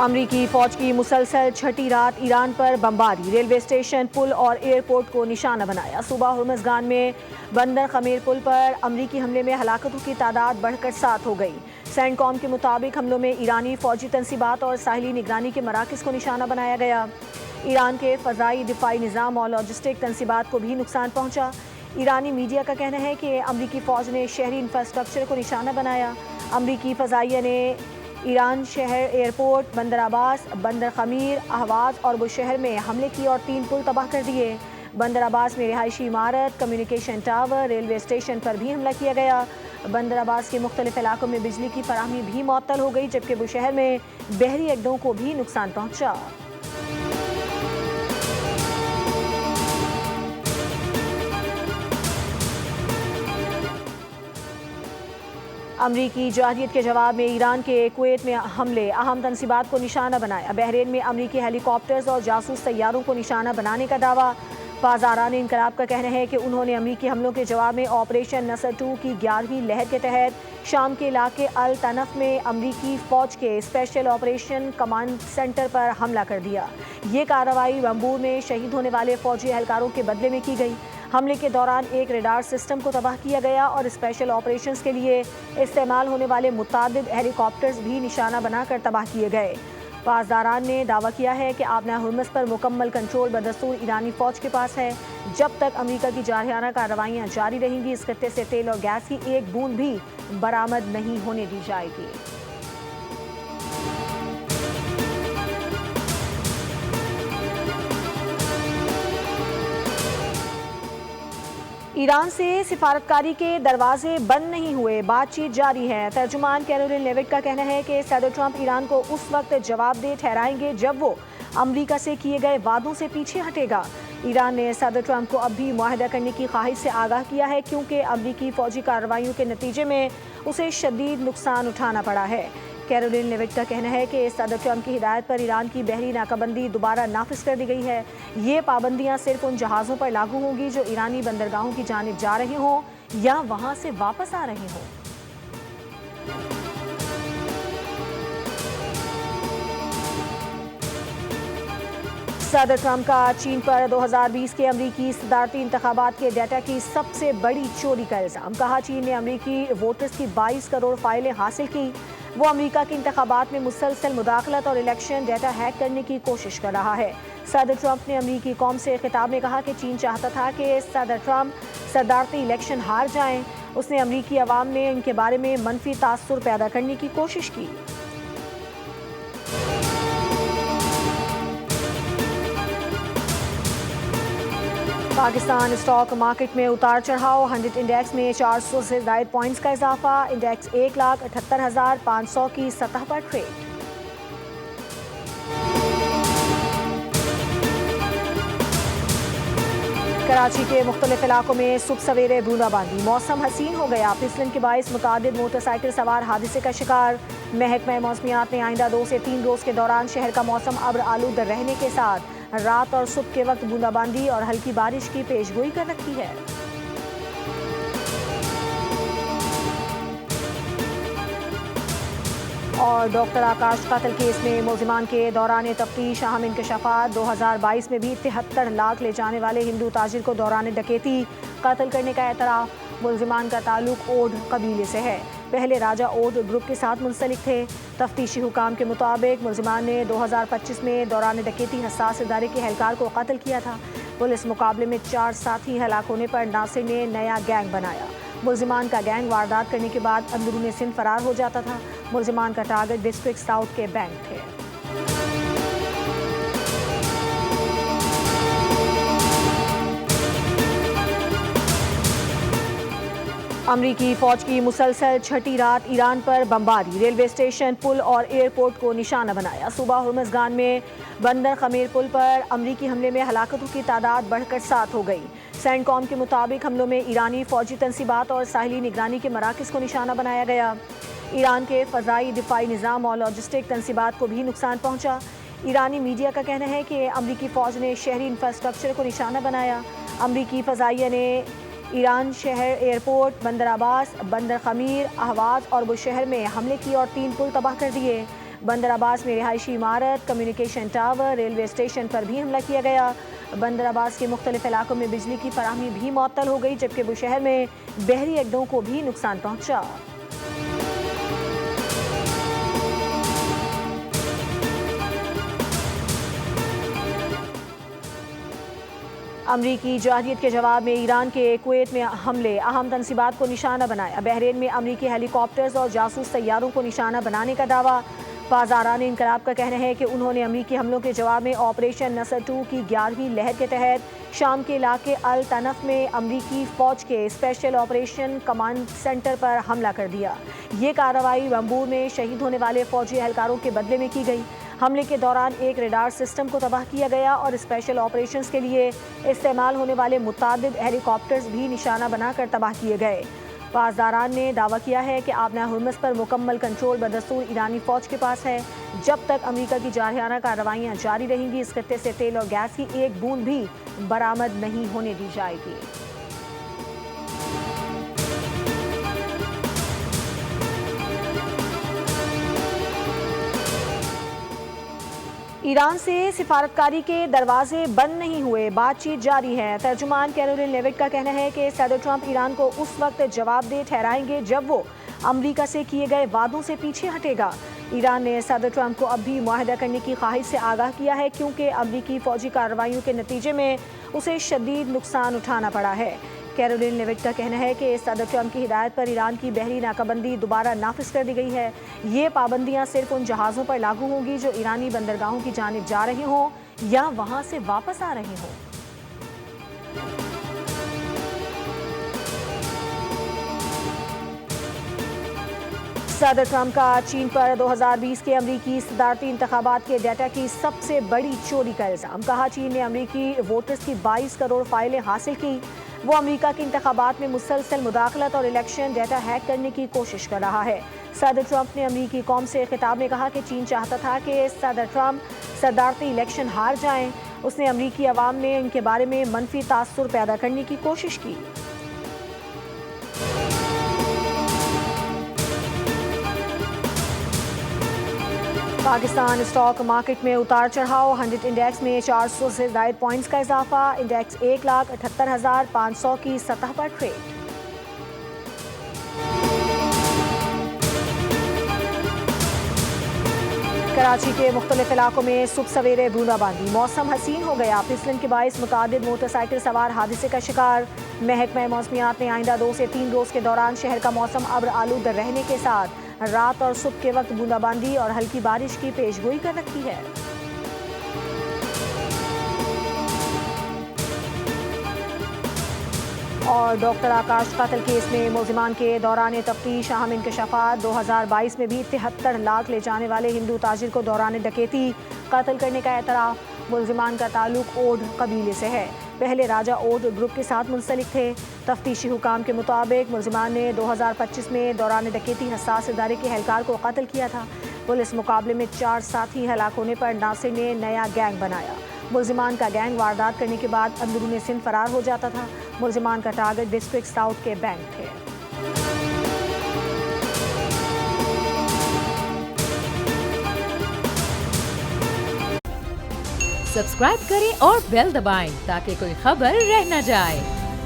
امریکی فوج کی مسلسل چھٹی رات ایران پر بمباری، ریلوے اسٹیشن، پل اور ایئرپورٹ کو نشانہ بنایا۔ صوبہ ہرمزگان میں بندر خمیر پل پر امریکی حملے میں ہلاکتوں کی تعداد بڑھ کر 7 ہو گئی۔ سینٹ کام کے مطابق حملوں میں ایرانی فوجی تنصیبات اور ساحلی نگرانی کے مراکز کو نشانہ بنایا گیا۔ ایران کے فضائی دفاعی نظام اور لاجسٹک تنصیبات کو بھی نقصان پہنچا۔ ایرانی میڈیا کا کہنا ہے کہ امریکی فوج نے شہری انفراسٹرکچر کو نشانہ بنایا۔ امریکی فضائیہ نے ایران شہر، ایئرپورٹ، بندر عباس، بندر خمیر، اہواز اور بوشہر میں حملے کی اور 3 پل تباہ کر دیے۔ بندر عباس میں رہائشی عمارت، کمیونیکیشن ٹاور، ریلوے اسٹیشن پر بھی حملہ کیا گیا۔ بندر عباس کے مختلف علاقوں میں بجلی کی فراہمی بھی معطل ہو گئی، جبکہ بوشہر میں بحری اڈوں کو بھی نقصان پہنچا۔ امریکی جارحیت کے جواب میں ایران کے کویت میں حملے، اہم تنصیبات کو نشانہ بنایا۔ بحرین میں امریکی ہیلی کاپٹرز اور جاسوس طیاروں کو نشانہ بنانے کا دعویٰ۔ پاسداران انقلاب کا کہنا ہے کہ انہوں نے امریکی حملوں کے جواب میں آپریشن نصر 2 کی 11ویں لہر کے تحت شام کے علاقے الطنف میں امریکی فوج کے اسپیشل آپریشن کمانڈ سینٹر پر حملہ کر دیا۔ یہ کارروائی رمبور میں شہید ہونے والے فوجی اہلکاروں کے بدلے میں کی گئی۔ حملے کے دوران ایک ریڈار سسٹم کو تباہ کیا گیا اور اسپیشل آپریشنز کے لیے استعمال ہونے والے متعدد ہیلی کاپٹرز بھی نشانہ بنا کر تباہ کیے گئے۔ پاسداران نے دعویٰ کیا ہے کہ آبنہ ہرمز پر مکمل کنٹرول بدستور ایرانی فوج کے پاس ہے۔ جب تک امریکہ کی جارحانہ کارروائیاں جاری رہیں گی، اس خطے سے تیل اور گیس کی ایک بوند بھی برآمد نہیں ہونے دی جائے گی۔ ایران سے سفارتکاری کے دروازے بند نہیں ہوئے، بات چیت جاری ہے۔ ترجمان کیرولین لیوٹ کا کہنا ہے کہ صدر ٹرمپ ایران کو اس وقت جواب دہ ٹھہرائیں گے جب وہ امریکہ سے کیے گئے وعدوں سے پیچھے ہٹے گا۔ ایران نے صدر ٹرمپ کو اب بھی معاہدہ کرنے کی خواہش سے آگاہ کیا ہے، کیونکہ امریکی فوجی کارروائیوں کے نتیجے میں اسے شدید نقصان اٹھانا پڑا ہے۔ کیرولین لیوٹ کا کہنا ہے کہ صدر ٹرمپ کی ہدایت پر ایران کی بحری ناکہ بندی دوبارہ نافذ کر دی گئی ہے۔ یہ پابندیاں صرف ان جہازوں پر لاگو ہوں گی جو ایرانی بندرگاہوں کی جانب جا رہے ہوں یا وہاں سے واپس آ رہے ہوں۔ صدر ٹرمپ کا چین پر 2020 کے امریکی صدارتی انتخابات کے ڈیٹا کی سب سے بڑی چوری کا الزام۔ کہا چین نے امریکی ووٹرز کی 22 کروڑ فائلیں حاصل کی۔ وہ امریکہ کے انتخابات میں مسلسل مداخلت اور الیکشن ڈیٹا ہیک کرنے کی کوشش کر رہا ہے۔ صدر ٹرمپ نے امریکی قوم سے خطاب میں کہا کہ چین چاہتا تھا کہ صدر ٹرمپ صدارتی الیکشن ہار جائیں۔ اس نے امریکی عوام میں ان کے بارے میں منفی تاثر پیدا کرنے کی کوشش کی۔ پاکستان اسٹاک مارکیٹ میں اتار چڑھاؤ، 100 انڈیکس میں 400 سے زائد پوائنٹس کا اضافہ، انڈیکس 1,78,500 کی سطح پر ٹریڈ۔ کراچی کے مختلف علاقوں میں صبح سویرے بوندا باندی، موسم حسین ہو گیا۔ پھسلن کے باعث متعدد موٹر سائیکل سوار حادثے کا شکار۔ محکمہ موسمیات نے آئندہ 2 سے 3 روز کے دوران شہر کا موسم ابر آلود رہنے کے ساتھ رات اور صبح کے وقت بوندا باندی اور ہلکی بارش کی پیشگوئی کر رکھی ہے۔ اور ڈاکٹر آکاش قتل کیس میں ملزمان کے دوران تفتیش اہم انکشافات۔ 2022 میں بھی 73 لاکھ لے جانے والے ہندو تاجر کو دوران ڈکیتی قتل کرنے کا اعتراف۔ ملزمان کا تعلق اوڈھ قبیلے سے ہے، پہلے راجہ اوڈھ گروپ کے ساتھ منسلک تھے۔ تفتیشی حکام کے مطابق ملزمان نے 2025 میں دوران ڈکیتی حساس ادارے کے اہلکار کو قتل کیا تھا۔ پولیس مقابلے میں 4 ساتھی ہلاک ہونے پر ناصر نے نیا گینگ بنایا۔ ملزمان کا گینگ واردات کرنے کے بعد اندرون سندھ فرار ہو جاتا تھا۔ ملزمان کا ٹارگٹ ڈسٹرکٹ ساؤتھ کے بینک تھے۔ امریکی فوج کی مسلسل چھٹی رات ایران پر بمباری، ریلوے اسٹیشن، پل اور ایئرپورٹ کو نشانہ بنایا۔ صوبہ ہرمزگان میں بندر خمیر پل پر امریکی حملے میں ہلاکتوں کی تعداد بڑھ کر 7 ہو گئی۔ سینٹ کام کے مطابق حملوں میں ایرانی فوجی تنصیبات اور ساحلی نگرانی کے مراکز کو نشانہ بنایا گیا۔ ایران کے فضائی دفاعی نظام اور لاجسٹک تنصیبات کو بھی نقصان پہنچا۔ ایرانی میڈیا کا کہنا ہے کہ امریکی فوج نے شہری انفراسٹرکچر کو نشانہ بنایا۔ امریکی فضائیہ نے ایران شہر، ایئرپورٹ، بندر عباس، بندر خمیر، اہواز اور بوشہر میں حملے کی اور 3 پل تباہ کر دیے۔ بندر عباس میں رہائشی عمارت، کمیونیکیشن ٹاور، ریلوے اسٹیشن پر بھی حملہ کیا گیا۔ بندر عباس کے مختلف علاقوں میں بجلی کی فراہمی بھی معطل ہو گئی، جبکہ بوشہر میں بحری اڈوں کو بھی نقصان پہنچا۔ امریکی جارحیت کے جواب میں ایران کے کویت میں حملے اہم تنصیبات کو نشانہ بنایا۔ بحرین میں امریکی ہیلی کاپٹرز اور جاسوس طیاروں کو نشانہ بنانے کا دعویٰ۔ پاسداران انقلاب کا کہنا ہے کہ انہوں نے امریکی حملوں کے جواب میں آپریشن نصر 2 کی 11ویں لہر کے تحت شام کے علاقے الطنف میں امریکی فوج کے اسپیشل آپریشن کمانڈ سینٹر پر حملہ کر دیا۔ یہ کارروائی بمبور میں شہید ہونے والے فوجی اہلکاروں کے بدلے میں کی گئی۔ حملے کے دوران ایک ریڈار سسٹم کو تباہ کیا گیا اور اسپیشل آپریشنز کے لیے استعمال ہونے والے متعدد ہیلی کاپٹرز بھی نشانہ بنا کر تباہ کیے گئے۔ پاسداران نے دعویٰ کیا ہے کہ آبنہ ہرمز پر مکمل کنٹرول بدستور ایرانی فوج کے پاس ہے۔ جب تک امریکہ کی جارحانہ کارروائیاں جاری رہیں گی، اس خطے سے تیل اور گیس کی ایک بوند بھی برآمد نہیں ہونے دی جائے گی۔ ایران سے سفارتکاری کے دروازے بند نہیں ہوئے، بات چیت جاری ہے۔ ترجمان کیرولین لیوٹ کا کہنا ہے کہ صدر ٹرمپ ایران کو اس وقت جواب دہ ٹھہرائیں گے جب وہ امریکہ سے کیے گئے وعدوں سے پیچھے ہٹے گا۔ ایران نے صدر ٹرمپ کو اب بھی معاہدہ کرنے کی خواہش سے آگاہ کیا ہے، کیونکہ امریکی فوجی کارروائیوں کے نتیجے میں اسے شدید نقصان اٹھانا پڑا ہے۔ کیرولین لیوٹ کا کہنا ہے کہ صدر ٹرمپ کی ہدایت پر ایران کی بحری ناکہ بندی دوبارہ نافذ کر دی گئی ہے۔ یہ پابندیاں صرف ان جہازوں پر لاگو ہوں گی جو ایرانی بندرگاہوں کی جانب جا رہے ہوں یا وہاں سے واپس آ رہے ہوں۔ صدر ٹرمپ کا چین پر 2020 کے امریکی صدارتی انتخابات کے ڈیٹا کی سب سے بڑی چوری کا الزام۔ کہا چین نے امریکی ووٹرز کی 22 کروڑ فائلیں حاصل کی۔ وہ امریکہ کے انتخابات میں مسلسل مداخلت اور الیکشن ڈیٹا ہیک کرنے کی کوشش کر رہا ہے۔ صدر ٹرمپ نے امریکی قوم سے خطاب میں کہا کہ چین چاہتا تھا کہ صدر ٹرمپ صدارتی الیکشن ہار جائیں۔ اس نے امریکی عوام میں ان کے بارے میں منفی تاثر پیدا کرنے کی کوشش کی۔ پاکستان اسٹاک مارکیٹ میں اتار چڑھاؤ، 100 انڈیکس میں 400 سے زائد پوائنٹس کا اضافہ، انڈیکس 1,78,500 کی سطح پر ٹریڈ۔ کراچی کے مختلف علاقوں میں صبح سویرے بوندا باندی، موسم حسین ہو گیا۔ پھسلن کے باعث متعدد موٹر سائیکل سوار حادثے کا شکار۔ محکمہ موسمیات نے آئندہ 2 سے 3 روز کے دوران شہر کا موسم ابر آلود رہنے کے ساتھ رات اور صبح کے وقت بوندا باندی اور ہلکی بارش کی پیش گوئی کر رکھی ہے۔ اور ڈاکٹر آکاش قتل کیس میں ملزمان کے دوران تفتیش اہم انکشافات۔ 2022 میں بھی 73 لاکھ لے جانے والے ہندو تاجر کو دوران ڈکیتی قتل کرنے کا اعتراف۔ ملزمان کا تعلق اوڈھ قبیلے سے ہے، پہلے راجہ اوڈھ گروپ کے ساتھ منسلک تھے۔ تفتیشی حکام کے مطابق ملزمان نے 2025 میں دوران ڈکیتی حساس ادارے کے اہلکار کو قتل کیا تھا۔ پولیس مقابلے میں 4 ساتھی ہلاک ہونے پر ناصر نے نیا گینگ بنایا۔ ملزمان کا گینگ واردات کرنے کے بعد اندرون سندھ فرار ہو جاتا تھا۔ ملزمان کا ٹارگٹ ڈسٹرکٹ ساؤتھ کے بینک تھے۔ سبسکرائب کریں اور بیل دبائیں تاکہ کوئی خبر رہ نہ جائے۔